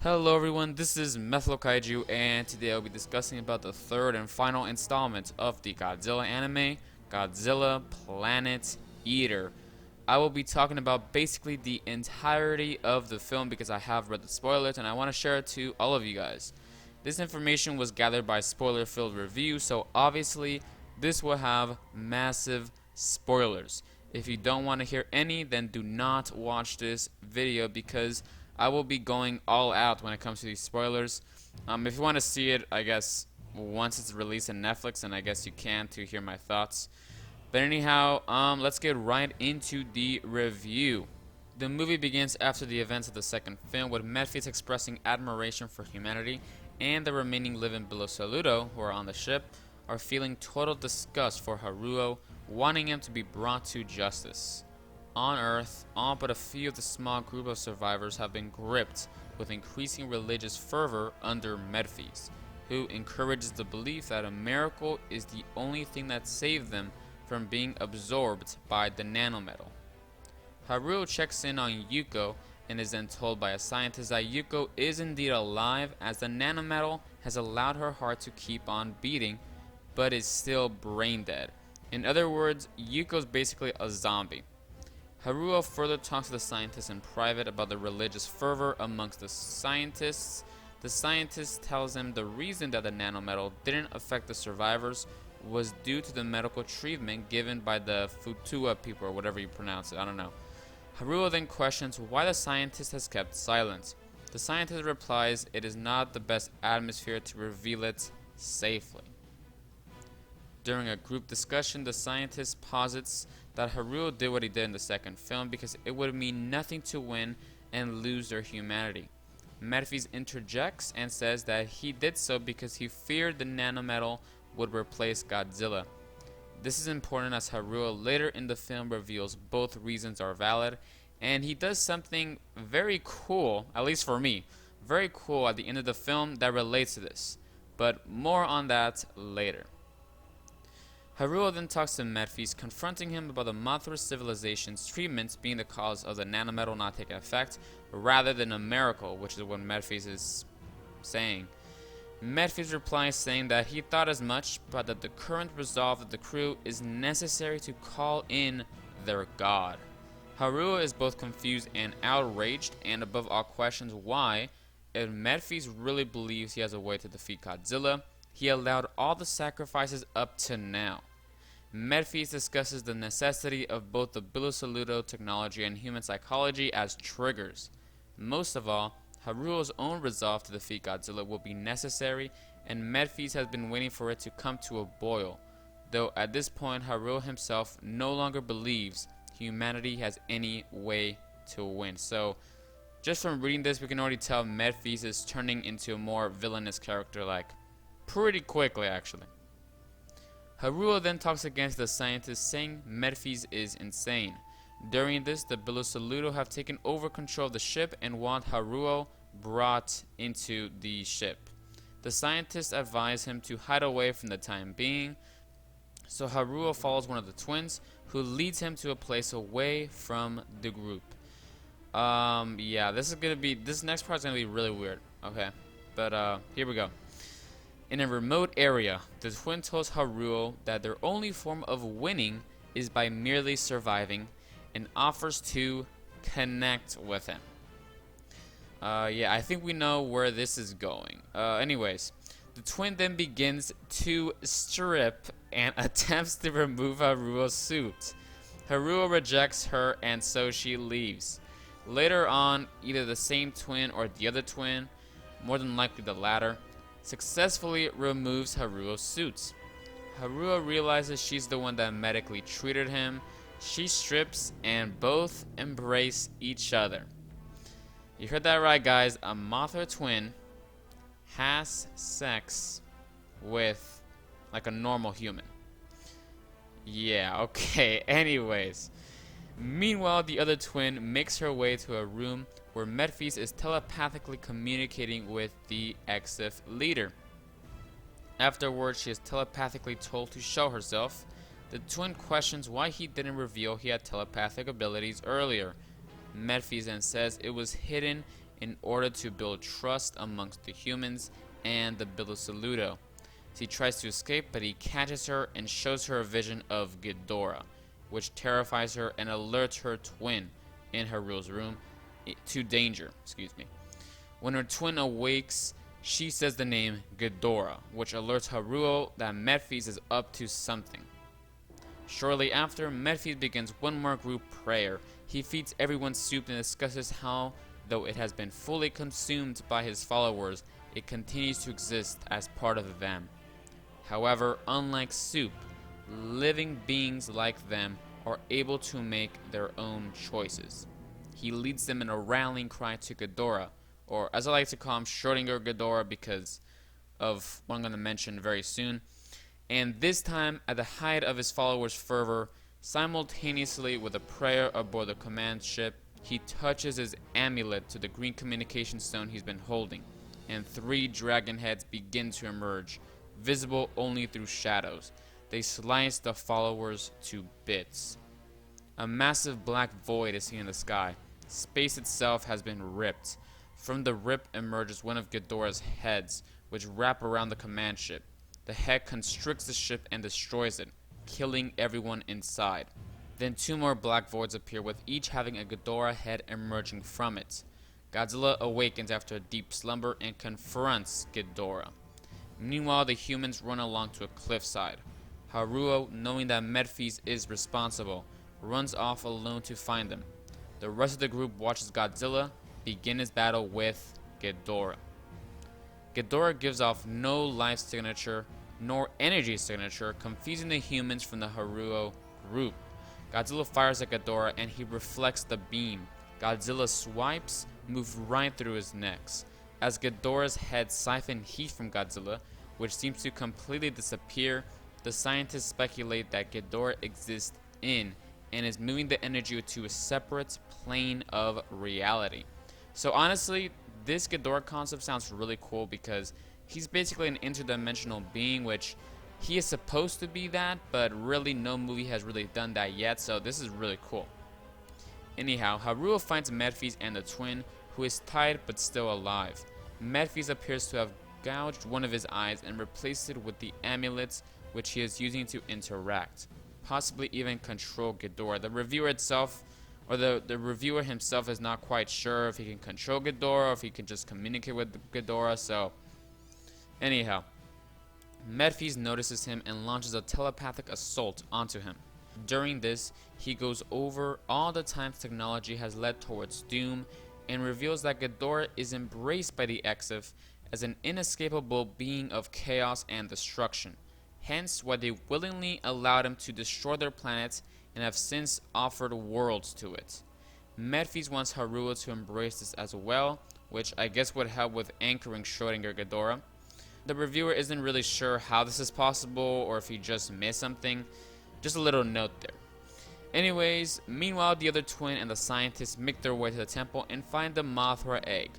Hello everyone, this is methlokaiju, and today I'll be discussing about the third and final installment of the Godzilla anime, Godzilla Planet Eater. I will be talking about basically the entirety of the film because I have read the spoilers and I want to share it to all of you guys. This information was gathered by spoiler-filled review, so obviously this will have massive spoilers. If you don't want to hear any, then do not watch this video because I will be going all out when it comes to these spoilers. If you want to see it, I guess once it's released on Netflix, and I guess you can to hear my thoughts. But anyhow, let's get right into the review. The movie begins after the events of the second film, with Medphis expressing admiration for humanity, and the remaining living below Saludo, who are on the ship, are feeling total disgust for Haruo, wanting him to be brought to justice. On Earth, all but a few of the small group of survivors have been gripped with increasing religious fervor under Medphis, who encourages the belief that a miracle is the only thing that saved them from being absorbed by the nanometal. Haruo checks in on Yuko and is then told by a scientist that Yuko is indeed alive, as the nanometal has allowed her heart to keep on beating, but is still brain dead. In other words, Yuko's basically a zombie. Haruo further talks to the scientist in private about the religious fervor amongst the scientists. The scientist tells him the reason that the nanometal didn't affect the survivors was due to the medical treatment given by the Futua people, or whatever you pronounce it, I don't know. Haruo then questions why the scientist has kept silent. The scientist replies it is not the best atmosphere to reveal it safely. During a group discussion, the scientist posits that Haruo did what he did in the second film because it would mean nothing to win and lose their humanity. Medphis interjects and says that he did so because he feared the nanometal would replace Godzilla. This is important as Haruo later in the film reveals both reasons are valid, and he does something very cool, at least for me, very cool at the end of the film that relates to this. But more on that later. Haruo then talks to Medphis, confronting him about the Mothra civilization's treatments being the cause of the nanometal not taking effect, rather than a miracle, which is what Medphis is saying. Medphis replies saying that he thought as much, but that the current resolve of the crew is necessary to call in their god. Haruo is both confused and outraged, and above all questions why, if Medphis really believes he has a way to defeat Godzilla, he allowed all the sacrifices up to now. Medphis discusses the necessity of both the Bilosaludo technology and human psychology as triggers. Most of all, Haruo's own resolve to defeat Godzilla will be necessary, and Medphis has been waiting for it to come to a boil, though at this point Haruo himself no longer believes humanity has any way to win. So, just from reading this, we can already tell Medphis is turning into a more villainous character, like, pretty quickly actually. Haruo then talks against the scientist, saying Medphis is insane. During this, the Bilosaludo have taken over control of the ship and want Haruo brought into the ship. The scientists advise him to hide away from the time being, so Haruo follows one of the twins, who leads him to a place away from the group. Yeah, this next part is gonna be really weird. Okay, but here we go. In a remote area, the twin tells Haruo that their only form of winning is by merely surviving, and offers to connect with him. Yeah, I think we know where this is going. Anyways, the twin then begins to strip and attempts to remove Haruo's suit. Haruo rejects her, and so she leaves. Later on, either the same twin or the other twin, more than likely the latter, successfully removes Haruo's suit. Haruo realizes she's the one that medically treated him. She strips and both embrace each other. You heard that right, guys. A Mothra twin has sex with like a normal human. Yeah, okay. Anyways. Meanwhile, the other twin makes her way to a room where Medphis is telepathically communicating with the EXIF leader. Afterwards, she is telepathically told to show herself. The twin questions why he didn't reveal he had telepathic abilities earlier. Medphis then says it was hidden in order to build trust amongst the humans and the Saludo. She tries to escape, but he catches her and shows her a vision of Ghidorah, which terrifies her and alerts her twin in Haruo's room to danger. When her twin awakes, she says the name Ghidorah, which alerts Haruo that Mephis is up to something. Shortly after, Mephis begins one more group prayer. He feeds everyone soup and discusses how, though it has been fully consumed by his followers, it continues to exist as part of them. However, unlike soup, living beings like them are able to make their own choices. He leads them in a rallying cry to Ghidorah, or as I like to call him, Schrodinger Ghidorah, because of what I'm going to mention very soon. And this time, at the height of his followers' fervor, simultaneously with a prayer aboard the command ship, he touches his amulet to the green communication stone he's been holding, and 3 dragon heads begin to emerge, visible only through shadows. They slice the followers to bits. A massive black void is seen in the sky. Space itself has been ripped. From the rip emerges one of Ghidorah's heads, which wrap around the command ship. The head constricts the ship and destroys it, killing everyone inside. Then 2 more black voids appear, with each having a Ghidorah head emerging from it. Godzilla awakens after a deep slumber and confronts Ghidorah. Meanwhile, the humans run along to a cliffside. Haruo, knowing that Mephis is responsible, runs off alone to find them. The rest of the group watches Godzilla begin his battle with Ghidorah. Ghidorah gives off no life signature nor energy signature, confusing the humans from the Haruo group. Godzilla fires at Ghidorah and he reflects the beam. Godzilla's swipes move right through his necks. As Ghidorah's head siphons heat from Godzilla, which seems to completely disappear, the scientists speculate that Ghidorah exists in and is moving the energy to a separate plane of reality. So honestly, this Ghidorah concept sounds really cool because he's basically an interdimensional being, which he is supposed to be that, but really no movie has really done that yet, so this is really cool. Anyhow, Haruo finds Mephis and the twin, who is tied but still alive. Mephis appears to have gouged one of his eyes and replaced it with the amulets which he is using to interact, possibly even control Ghidorah. The reviewer itself, or the reviewer himself, is not quite sure if he can control Ghidorah or if he can just communicate with Ghidorah. So anyhow, Mephis notices him and launches a telepathic assault onto him. During this, he goes over all the times technology has led towards doom and reveals that Ghidorah is embraced by the Exif as an inescapable being of chaos and destruction, hence why they willingly allowed him to destroy their planet and have since offered worlds to it. Mephis wants Haruo to embrace this as well, which I guess would help with anchoring Schrodinger Ghidorah. The reviewer isn't really sure how this is possible or if he just missed something. Just a little note there. Anyways, meanwhile, the other twin and the scientists make their way to the temple and find the Mothra egg.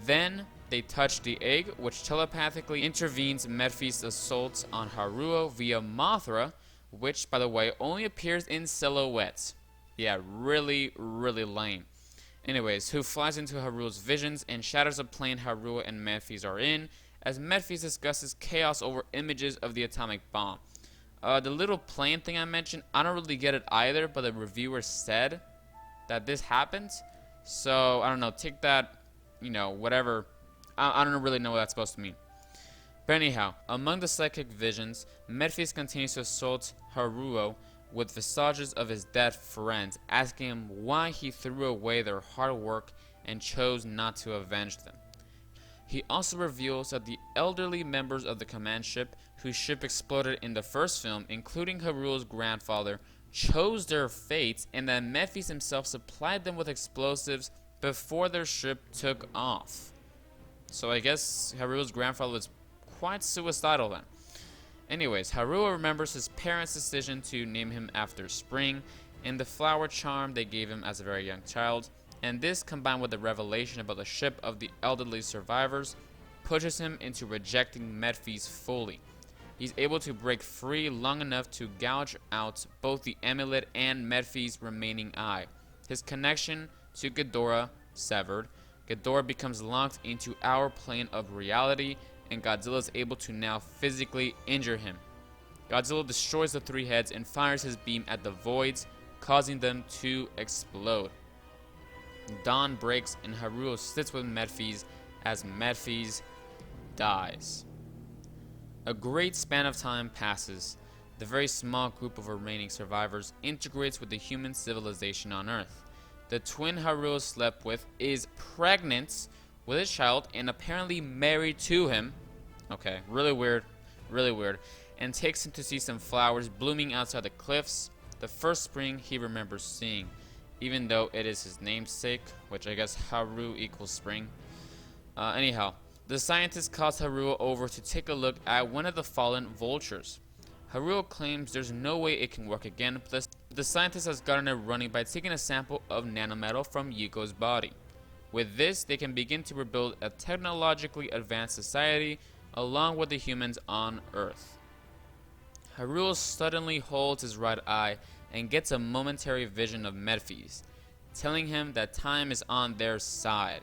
Then they touch the egg, which telepathically intervenes Mephis' assaults on Haruo via Mothra, which, by the way, only appears in silhouette. Yeah, really, really lame. Anyways, who flies into Haruo's visions and shatters a plane Haruo and Mephis are in, as Mephis discusses chaos over images of the atomic bomb. The little plane thing I mentioned, I don't really get it either, but the reviewer said that this happens. So, I don't know, take that, whatever. I don't really know what that's supposed to mean. But anyhow, among the psychic visions, Mephis continues to assault Haruo with visages of his dead friends, asking him why he threw away their hard work and chose not to avenge them. He also reveals that the elderly members of the command ship, whose ship exploded in the first film, including Haruo's grandfather, chose their fates, and that Mephis himself supplied them with explosives before their ship took off. So I guess Haruo's grandfather was quite suicidal then. Anyways, Haruo remembers his parents' decision to name him after spring and the flower charm they gave him as a very young child, and this, combined with the revelation about the ship of the elderly survivors, pushes him into rejecting Mephis fully. He's able to break free long enough to gouge out both the amulet and Mephis' remaining eye. His connection to Ghidorah severed, Ghidorah becomes locked into our plane of reality, and Godzilla is able to now physically injure him. Godzilla destroys the three heads and fires his beam at the voids, causing them to explode. Dawn breaks and Haruo sits with Medphys as Medphys dies. A great span of time passes. The very small group of remaining survivors integrates with the human civilization on Earth. The twin Haruo slept with is pregnant with a child and apparently married to him. Okay, really weird, and takes him to see some flowers blooming outside the cliffs, the first spring he remembers seeing, even though it is his namesake, which I guess Haru equals spring. Anyhow, the scientist calls Haruo over to take a look at one of the fallen vultures. Haruo claims there's no way it can work again, but the scientist has gotten it running by taking a sample of nanometal from Yuko's body. With this, they can begin to rebuild a technologically advanced society along with the humans on Earth. Haruo suddenly holds his right eye and gets a momentary vision of Medphys, telling him that time is on their side.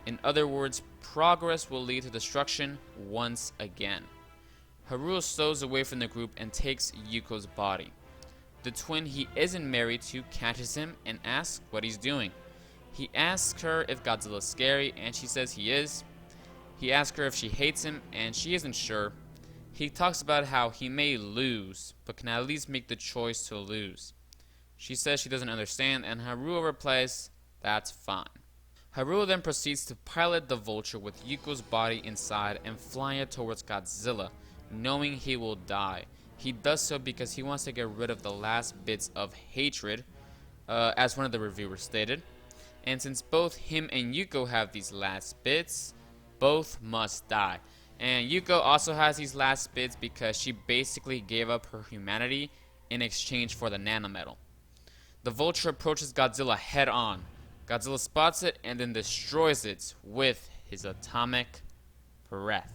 In other words, progress will lead to destruction once again. Haruo slows away from the group and takes Yuko's body. The twin he isn't married to catches him and asks what he's doing. He asks her if Godzilla's scary, and she says he is. He asks her if she hates him, and she isn't sure. He talks about how he may lose, but can at least make the choice to lose. She says she doesn't understand, and Haruo replies, "That's fine." Haruo then proceeds to pilot the vulture with Yuko's body inside and fly it towards Godzilla, knowing he will die. He does so because he wants to get rid of the last bits of hatred, as one of the reviewers stated. And since both him and Yuko have these last bits, both must die. And Yuko also has these last bits because she basically gave up her humanity in exchange for the nanometal. The vulture approaches Godzilla head on. Godzilla spots it and then destroys it with his atomic breath.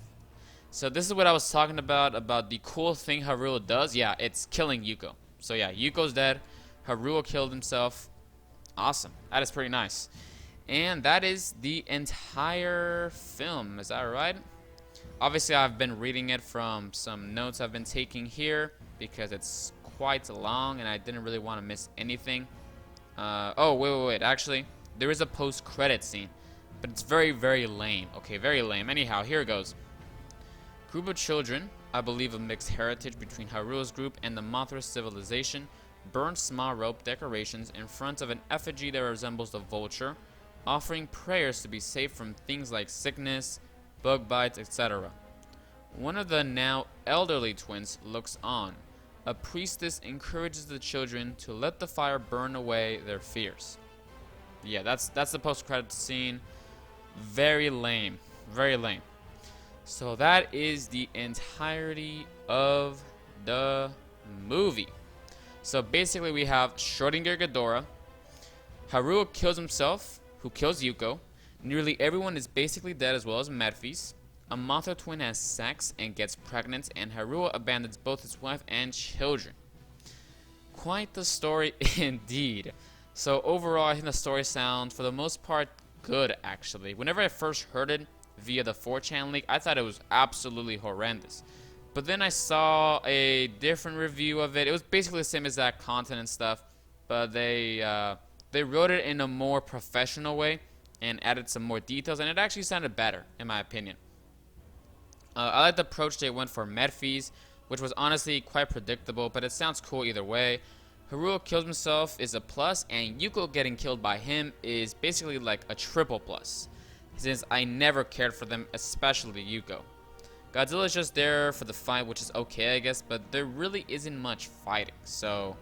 So this is what I was talking about the cool thing Haruo does. Yeah, it's killing Yuko. So yeah, Yuko's dead. Haruo killed himself. Awesome. That is pretty nice. And that is the entire film. Is that right? Obviously, I've been reading it from some notes I've been taking here because it's quite long and I didn't really want to miss anything. Oh, wait. Actually, there is a post-credit scene, but it's very, very lame. Okay, very lame. Anyhow, here it goes. Group of children, I believe of mixed heritage between Haruo's group and the Mothra civilization, burn small rope decorations in front of an effigy that resembles the vulture, offering prayers to be safe from things like sickness, bug bites, etc. One of the now elderly twins looks on. A priestess encourages the children to let the fire burn away their fears. Yeah, that's the post-credits scene. Very lame. Very lame. So that is the entirety of the movie. So basically we have Schrödinger Ghidorah. Haruo kills himself, who kills Yuko. Nearly everyone is basically dead as well as Medphys. A Mothra twin has sex and gets pregnant, and Haruo abandons both his wife and children. Quite the story indeed. So overall, I think the story sounds, for the most part, good actually. Whenever I first heard it via the 4chan leak, I thought it was absolutely horrendous. But then I saw a different review of it. It was basically the same exact content and stuff, but they wrote it in a more professional way and added some more details, and it actually sounded better, in my opinion. I like the approach they went for Medphys, which was honestly quite predictable, but it sounds cool either way. Haruo kills himself is a plus, and Yuko getting killed by him is basically like a triple plus, since I never cared for them, especially Yuko. Godzilla is just there for the fight, which is okay, I guess, but there really isn't much fighting, so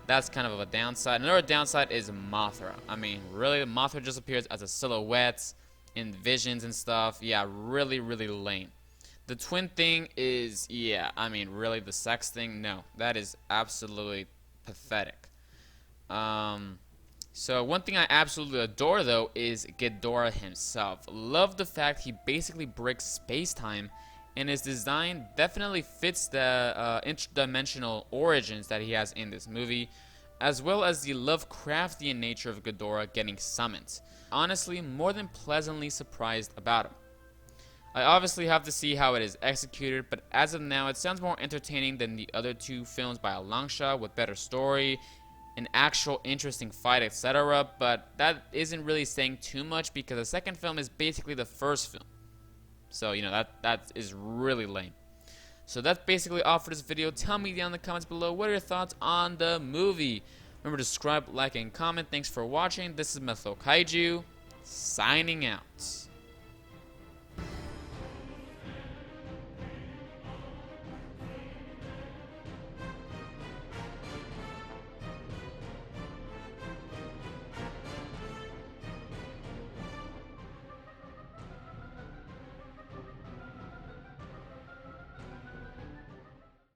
that's kind of a downside. Another downside is Mothra. I mean, really, Mothra just appears as a silhouette in visions and stuff. Yeah, really, really lame. The twin thing is, yeah, I mean, really, the sex thing, no. That is absolutely pathetic. So one thing I absolutely adore, though, is Ghidorah himself. Love the fact he basically breaks space-time, and his design definitely fits the interdimensional origins that he has in this movie. as well as the Lovecraftian nature of Ghidorah getting summoned. Honestly, more than pleasantly surprised about him. I obviously have to see how it is executed, but as of now, it sounds more entertaining than the other two films by a long shot, with better story, an actual interesting fight, etc. But that isn't really saying too much because the second film is basically the first film. So, that is really lame. So that's basically all for this video. Tell me down in the comments below what are your thoughts on the movie. Remember to subscribe, like, and comment. Thanks for watching. This is methlokaiju, signing out.